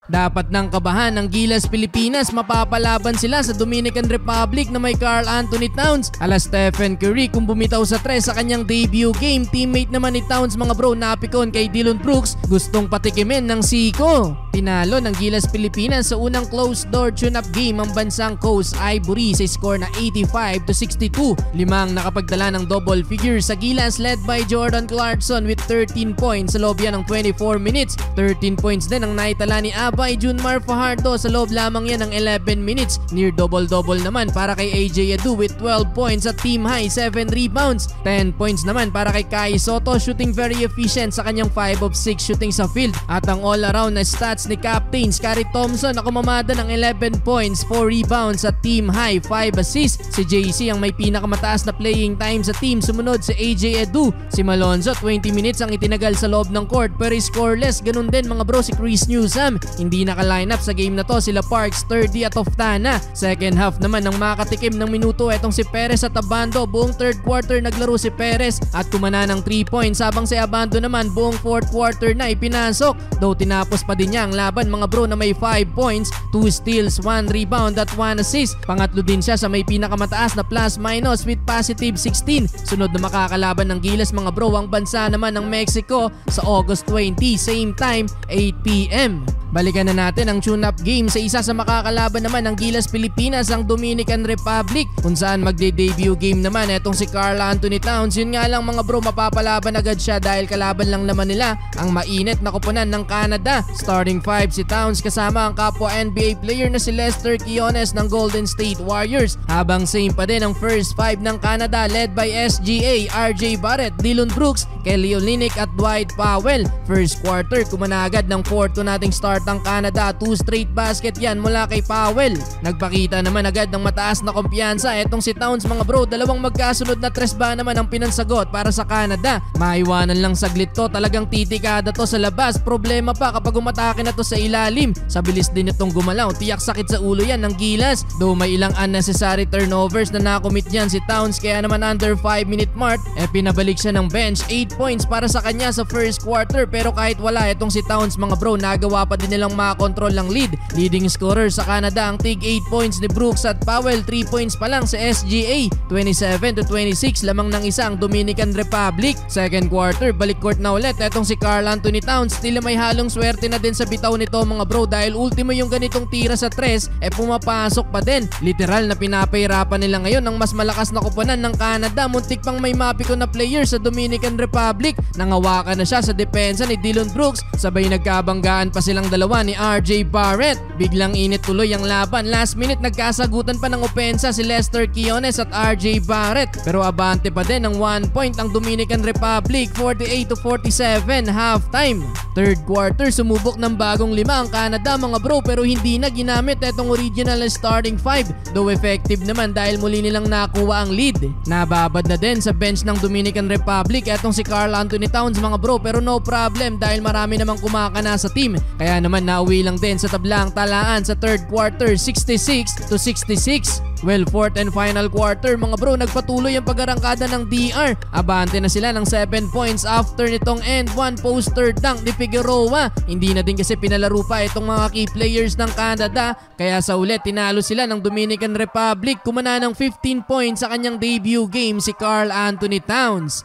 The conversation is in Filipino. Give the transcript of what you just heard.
Dapat ng kabahan ng Gilas Pilipinas, mapapalaban sila sa Dominican Republic na may Karl Anthony Towns ala Stephen Curry kung bumitaw sa 3 sa kanyang debut game. Teammate naman ni Towns mga bro napikon kay Dillon Brooks, gustong patikimin ng siko. Tinalo ng Gilas Pilipinas sa unang closed door tune-up game ang bansang Coast Ivory sa score na 85-62. Limang nakapagdala ng double figure sa Gilas led by Jordan Clarkson with 13 points sa loob yan ng 24 minutes. 13 points din ang naitala ni Abay Junmar Fajardo sa loob lamang yan ng 11 minutes. Near double-double naman para kay AJ Adu with 12 points at team high 7 rebounds. 10 points naman para kay Kai Soto, shooting very efficient sa kanyang 5 of 6 shooting sa field. At ang all-around na stats ni Captain Scary Thompson na kumamada ng 11 points, 4 rebounds at team high 5 assists. Si JC ang may pinakamataas na playing time sa team, sumunod si AJ Adu. Si Malonzo 20 minutes ang itinagal sa loob ng court pero scoreless. Ganun din mga bro si Chris Newsome, hindi naka-line up sa game na to. Sila Parks, Sturdy at Oftana. Second half naman ng makatikim ng minuto etong si Perez at Abando. Buong third quarter naglaro si Perez at kumana ng 3 points habang si Abando naman buong fourth quarter na ipinasok. Though tinapos pa din niya ang laban mga bro na may 5 points, 2 steals, 1 rebound at 1 assist. Pangatlo din siya sa may pinakamataas na plus minus with positive 16. Sunod na makakalaban ng Gilas mga bro ang bansa naman ng Mexico sa August 20, same time 8 PM. Balikan na natin ang tune-up game sa isa sa makakalaban naman ng Gilas Pilipinas, ang Dominican Republic, kung saan magde-debut game naman etong si Karl Anthony Towns. Yun nga lang mga bro, mapapalaban agad siya dahil kalaban lang naman nila ang mainit na koponan ng Canada. Starting 5 si Towns kasama ang kapwa NBA player na si Lester Quiones ng Golden State Warriors. Habang same pa din ang first 5 ng Canada led by SGA, RJ Barrett, Dillon Brooks, Kelly Olynyk at Dwight Powell. First quarter kumana agad ng 4-2 nating start ang Canada, 2 straight basket yan mula kay Powell. Nagpakita naman agad ng mataas na kumpiyansa etong si Towns mga bro, dalawang magkasunod na tres ba naman ang pinansagot para sa Canada. Maiwanan lang saglit to, talagang titikada to sa labas. Problema pa kapag umatake na to sa ilalim, sa bilis din itong gumalaw, tiyak sakit sa ulo yan ng Gilas. Though may ilang unnecessary turnovers na nakomit yan si Towns, kaya naman under 5 minute mark pinabalik siya ng bench. 8 points para sa kanya sa first quarter pero kahit wala etong si Towns mga bro, nagawa pa din nilang makakontrol ang lead. Leading scorer sa Canada ang tig 8 points ni Brooks at Powell, 3 points pa lang sa SGA. 27-26 lamang ng isang Dominican Republic. Second quarter balik court na ulit etong si Karl Anthony Towns. Tila may halong swerte na din sa bitaw nito mga bro dahil ultimo yung ganitong tira sa tres pumapasok pa din. Literal na pinapahirapan nila ngayon ang mas malakas na koponan ng Canada. Muntik pang may mapiko na player sa Dominican Republic. Nangawakan na siya sa depensa ni Dillon Brooks, sabay nagkabanggaan pa silang dalawa ni RJ Barrett. Biglang init tuloy ang laban. Last minute nagkasagutan pa ng opensa si Lester Quiones at RJ Barrett pero abante pa din ng 1 point ang Dominican Republic, 48-47 halftime. Third quarter sumubok ng bagong 5 ang Canada mga bro pero hindi na ginamit etong original starting 5, though effective naman dahil muli nilang nakuha ang lead. Nababad na din sa bench ng Dominican Republic etong si Karl Anthony Towns mga bro pero no problem dahil marami namang kumakana sa team, kaya naman nauwi lang din sa tablang talaan sa third quarter 66-66. Well, fourth and final quarter mga bro, nagpatuloy ang pag-arangkada ng DR. Abante na sila ng 7 points after nitong end 1 poster dunk ni Figueroa. Hindi na din kasi pinalaro pa itong mga key players ng Canada, kaya sa ulit tinalo sila ng Dominican Republic. Kumana ng 15 points sa kanyang debut game si Karl Anthony Towns.